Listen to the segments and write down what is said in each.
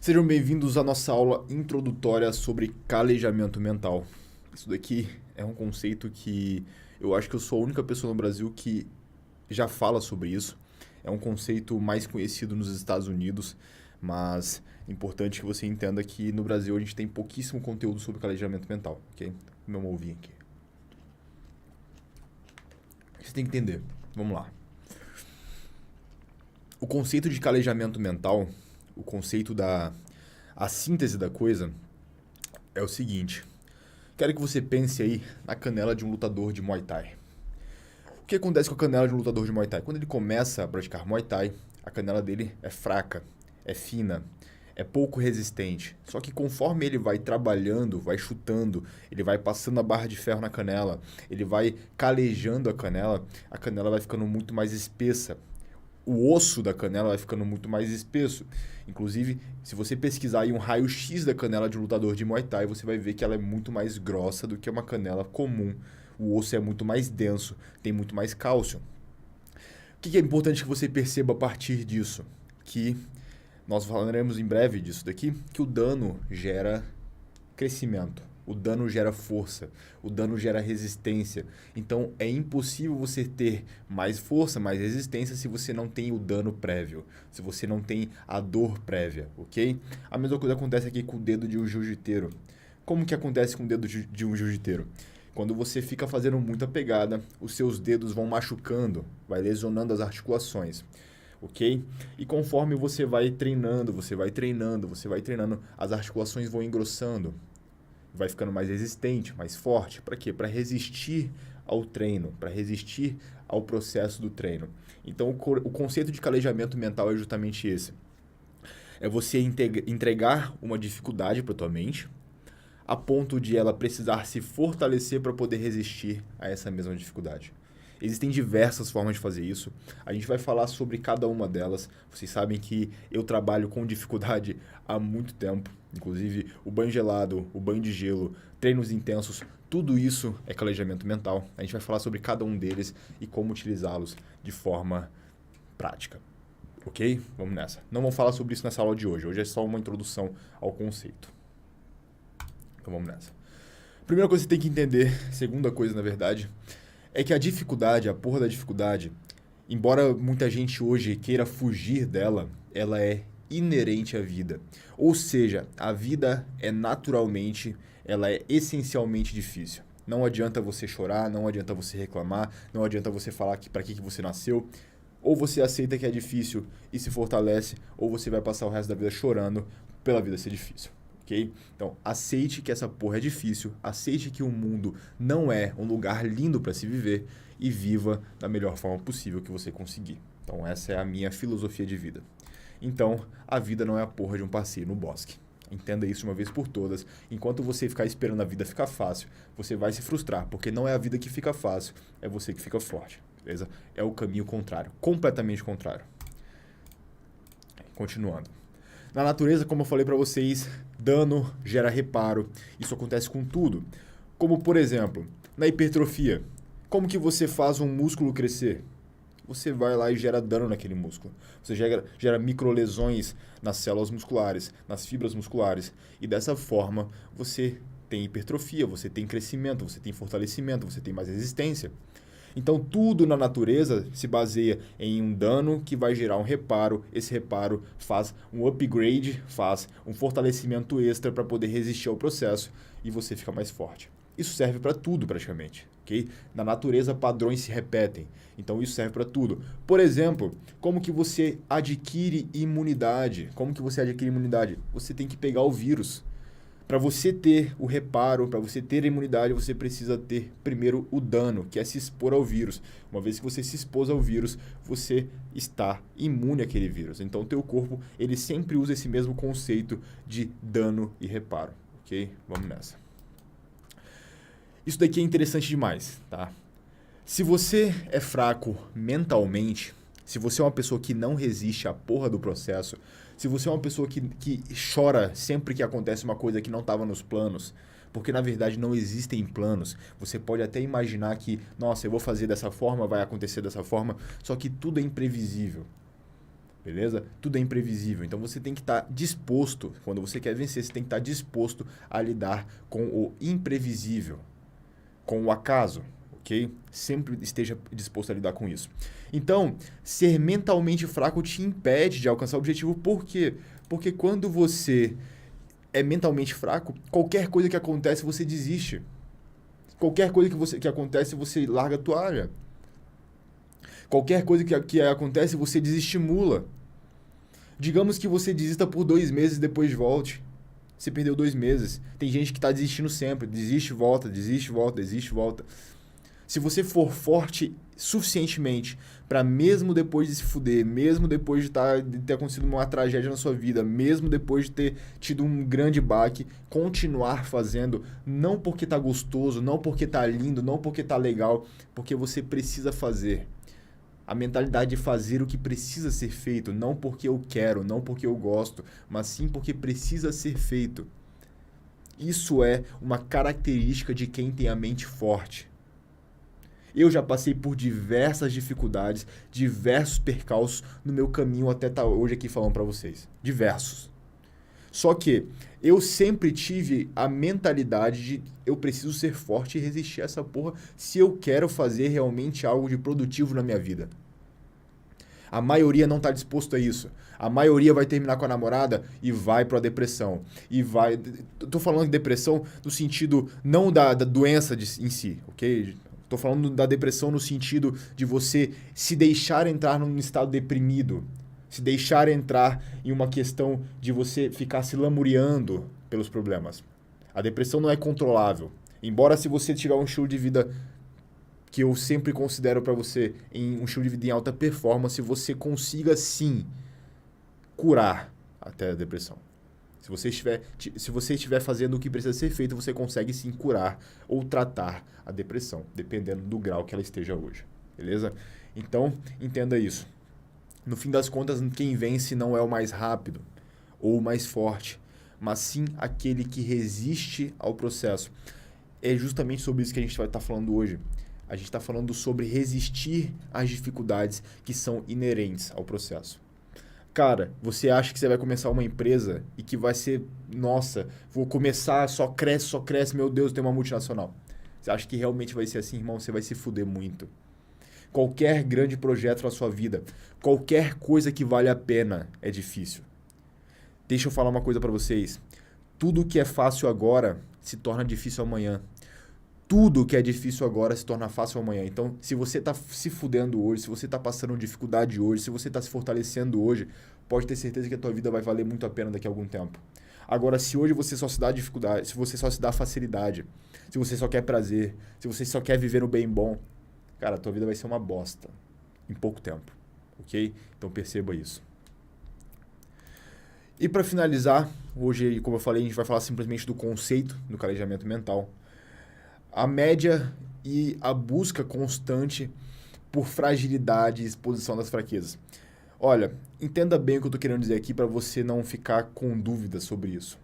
Sejam bem-vindos à nossa aula introdutória sobre calejamento mental. Isso daqui é um conceito que eu acho que eu sou a única pessoa no Brasil que já fala sobre isso. É um conceito mais conhecido nos Estados Unidos, mas é importante que você entenda que no Brasil a gente tem pouquíssimo conteúdo sobre calejamento mental, ok? Vamos ouvir aqui. Você tem que entender. Vamos lá. O conceito de calejamento mental, o conceito a síntese da coisa é o seguinte. Quero que você pense aí na canela de um lutador de Muay Thai. O que acontece com a canela de um lutador de Muay Thai? Quando ele começa a praticar Muay Thai, a canela dele é fraca, é fina, é pouco resistente. Só que conforme ele vai trabalhando, vai chutando, ele vai passando a barra de ferro na canela, ele vai calejando a canela vai ficando muito mais espessa. O osso da canela vai ficando muito mais espesso. Inclusive, se você pesquisar aí um raio-x da canela de um lutador de Muay Thai, você vai ver que ela é muito mais grossa do que uma canela comum. O osso é muito mais denso, tem muito mais cálcio. O que é importante que você perceba a partir disso? Que nós falaremos em breve disso daqui, que o dano gera crescimento. O dano gera força, o dano gera resistência. Então é impossível você ter mais força, mais resistência se você não tem o dano prévio, se você não tem a dor prévia, ok? A mesma coisa acontece aqui com o dedo de um jiu-jiteiro. Como que acontece com o dedo de um jiu-jiteiro? Quando você fica fazendo muita pegada, os seus dedos vão machucando, vai lesionando as articulações, ok? E conforme você vai treinando, as articulações vão engrossando, vai ficando mais resistente, mais forte. Para quê? Para resistir ao treino, para resistir ao processo do treino. Então, o conceito de calejamento mental é justamente esse. É você entregar uma dificuldade para a tua mente, a ponto de ela precisar se fortalecer para poder resistir a essa mesma dificuldade. Existem diversas formas de fazer isso. A gente vai falar sobre cada uma delas. Vocês sabem que eu trabalho com dificuldade há muito tempo. Inclusive, o banho gelado, o banho de gelo, treinos intensos, tudo isso é calejamento mental. A gente vai falar sobre cada um deles e como utilizá-los de forma prática. Ok? Vamos nessa. Não vamos falar sobre isso nessa aula de hoje. Hoje é só uma introdução ao conceito. Então vamos nessa. Primeira coisa que você tem que entender, segunda coisa na verdade, é que a dificuldade, a porra da dificuldade, embora muita gente hoje queira fugir dela, ela é inerente à vida. Ou seja, a vida é naturalmente, ela é essencialmente difícil. Não adianta você chorar, não adianta você reclamar, não adianta você falar que para que você nasceu. Ou você aceita que é difícil e se fortalece, ou você vai passar o resto da vida chorando pela vida ser difícil. Okay? Então, aceite que essa porra é difícil, aceite que o mundo não é um lugar lindo para se viver e viva da melhor forma possível que você conseguir. Então, essa é a minha filosofia de vida. Então, a vida não é a porra de um passeio no bosque. Entenda isso uma vez por todas. Enquanto você ficar esperando a vida ficar fácil, você vai se frustrar, porque não é a vida que fica fácil, é você que fica forte. Beleza? É o caminho contrário, completamente contrário. Continuando. Na natureza, como eu falei para vocês, dano gera reparo. Isso acontece com tudo. Como, por exemplo, na hipertrofia. Como que você faz um músculo crescer? Você vai lá e gera dano naquele músculo. Você gera microlesões nas células musculares, nas fibras musculares. E dessa forma, você tem hipertrofia, você tem crescimento, você tem fortalecimento, você tem mais resistência. Então, tudo na natureza se baseia em um dano que vai gerar um reparo. Esse reparo faz um upgrade, faz um fortalecimento extra para poder resistir ao processo e você fica mais forte. Isso serve para tudo praticamente, ok? Na natureza, padrões se repetem. Então, isso serve para tudo. Por exemplo, como que você adquire imunidade? Como que você adquire imunidade? Você tem que pegar o vírus. Para você ter o reparo, para você ter a imunidade, você precisa ter primeiro o dano, que é se expor ao vírus. Uma vez que você se expôs ao vírus, você está imune àquele vírus. Então, o teu corpo, ele sempre usa esse mesmo conceito de dano e reparo, ok? Vamos nessa. Isso daqui é interessante demais, tá? Se você é fraco mentalmente, se você é uma pessoa que não resiste à porra do processo, se você é uma pessoa que chora sempre que acontece uma coisa que não estava nos planos, porque na verdade não existem planos, você pode até imaginar que, nossa, eu vou fazer dessa forma, vai acontecer dessa forma, só que tudo é imprevisível. Beleza? Tudo é imprevisível. Então você tem que estar disposto, quando você quer vencer, você tem que estar disposto a lidar com o imprevisível, com o acaso, ok? Sempre esteja disposto a lidar com isso. Então, ser mentalmente fraco te impede de alcançar o objetivo. Por quê? Porque quando você é mentalmente fraco, qualquer coisa que acontece, você desiste. Qualquer coisa que acontece, você larga a toalha. Qualquer coisa que acontece, você desestimula. Digamos que você desista por 2 meses e depois volte. Você perdeu 2 meses. Tem gente que está desistindo sempre. Desiste, volta, desiste, volta, desiste, volta. Se você for forte suficientemente para mesmo depois de se fuder, mesmo depois de ter acontecido uma tragédia na sua vida, mesmo depois de ter tido um grande baque, continuar fazendo, não porque tá gostoso, não porque tá lindo, não porque tá legal, porque você precisa fazer. A mentalidade de fazer o que precisa ser feito, não porque eu quero, não porque eu gosto, mas sim porque precisa ser feito. Isso é uma característica de quem tem a mente forte. Eu já passei por diversas dificuldades, diversos percalços no meu caminho até estar hoje aqui falando para vocês. Diversos. Só que eu sempre tive a mentalidade de eu preciso ser forte e resistir a essa porra se eu quero fazer realmente algo de produtivo na minha vida. A maioria não está disposto a isso. A maioria vai terminar com a namorada e vai para a depressão. E vai... Tô falando de depressão no sentido não da doença em si, ok? Tô falando da depressão no sentido de você se deixar entrar num estado deprimido. Se deixar entrar em uma questão de você ficar se lamuriando pelos problemas. A depressão não é controlável. Embora se você tiver um estilo de vida que eu sempre considero para você em um estilo de vida em alta performance, você consiga sim curar até a depressão. Se você estiver fazendo o que precisa ser feito, você consegue sim curar ou tratar a depressão, dependendo do grau que ela esteja hoje. Beleza? Então, entenda isso. No fim das contas, quem vence não é o mais rápido ou o mais forte, mas sim aquele que resiste ao processo. É justamente sobre isso que a gente vai estar falando hoje. A gente está falando sobre resistir às dificuldades que são inerentes ao processo. Cara, você acha que você vai começar uma empresa e que vai ser, nossa, vou começar, só cresce, meu Deus, tem uma multinacional. Você acha que realmente vai ser assim, irmão? Você vai se fuder muito. Qualquer grande projeto na sua vida, qualquer coisa que vale a pena é difícil. Deixa eu falar uma coisa pra vocês. Tudo que é fácil agora se torna difícil amanhã. Tudo que é difícil agora se torna fácil amanhã. Então, se você está se fudendo hoje, se você está passando dificuldade hoje, se você está se fortalecendo hoje, pode ter certeza que a tua vida vai valer muito a pena daqui a algum tempo. Agora, se hoje você só se dá dificuldade, se você só se dá facilidade, se você só quer prazer, se você só quer viver no bem bom, cara, a tua vida vai ser uma bosta em pouco tempo, ok? Então perceba isso. E para finalizar, hoje, como eu falei, a gente vai falar simplesmente do conceito do calejamento mental. A média e a busca constante por fragilidade e exposição das fraquezas. Olha, entenda bem o que eu estou querendo dizer aqui para você não ficar com dúvidas sobre isso.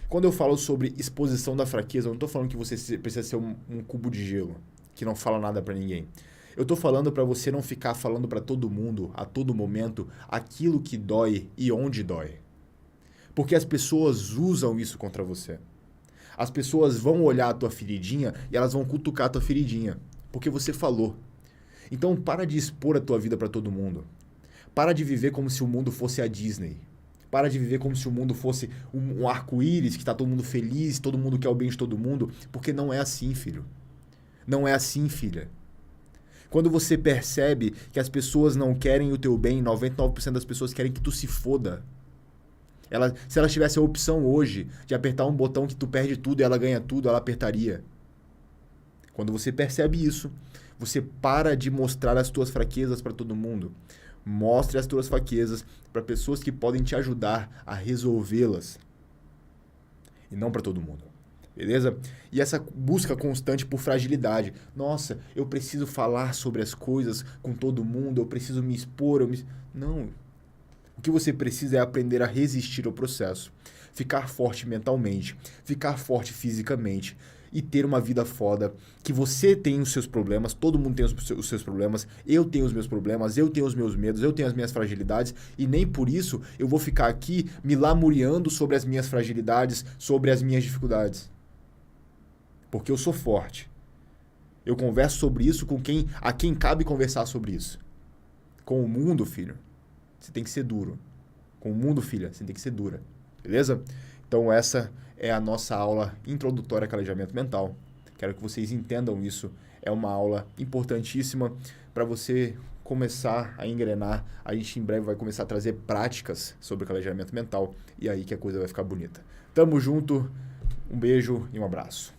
Quando eu falo sobre exposição da fraqueza, eu não estou falando que você precisa ser um cubo de gelo, que não fala nada para ninguém. Eu estou falando para você não ficar falando para todo mundo, a todo momento, aquilo que dói e onde dói. Porque as pessoas usam isso contra você. As pessoas vão olhar a tua feridinha e elas vão cutucar a tua feridinha, porque você falou. Então para de expor a tua vida para todo mundo. Para de viver como se o mundo fosse a Disney. Para de viver como se o mundo fosse um arco-íris, que está todo mundo feliz, todo mundo quer o bem de todo mundo, porque não é assim, filho. Não é assim, filha. Quando você percebe que as pessoas não querem o teu bem, 99% das pessoas querem que tu se foda. Se ela tivesse a opção hoje de apertar um botão que tu perde tudo e ela ganha tudo, ela apertaria. Quando você percebe isso, você para de mostrar as tuas fraquezas para todo mundo. Mostre as tuas fraquezas para pessoas que podem te ajudar a resolvê-las. E não para todo mundo. Beleza? E essa busca constante por fragilidade. Nossa, eu preciso falar sobre as coisas com todo mundo, eu preciso me expor. Não. O que você precisa é aprender a resistir ao processo. Ficar forte mentalmente, ficar forte fisicamente e ter uma vida foda, que você tem os seus problemas, todo mundo tem os seus problemas, eu tenho os meus problemas, eu tenho os meus medos, eu tenho as minhas fragilidades, e nem por isso eu vou ficar aqui me lamuriando sobre as minhas fragilidades, sobre as minhas dificuldades. Porque eu sou forte. Eu converso sobre isso com a quem cabe conversar sobre isso. Com o mundo, filho, você tem que ser duro. Com o mundo, filha, você tem que ser dura. Beleza? Então essa é a nossa aula introdutória a calejamento mental. Quero que vocês entendam isso. É uma aula importantíssima para você começar a engrenar. A gente em breve vai começar a trazer práticas sobre calejamento mental e aí que a coisa vai ficar bonita. Tamo junto, um beijo e um abraço.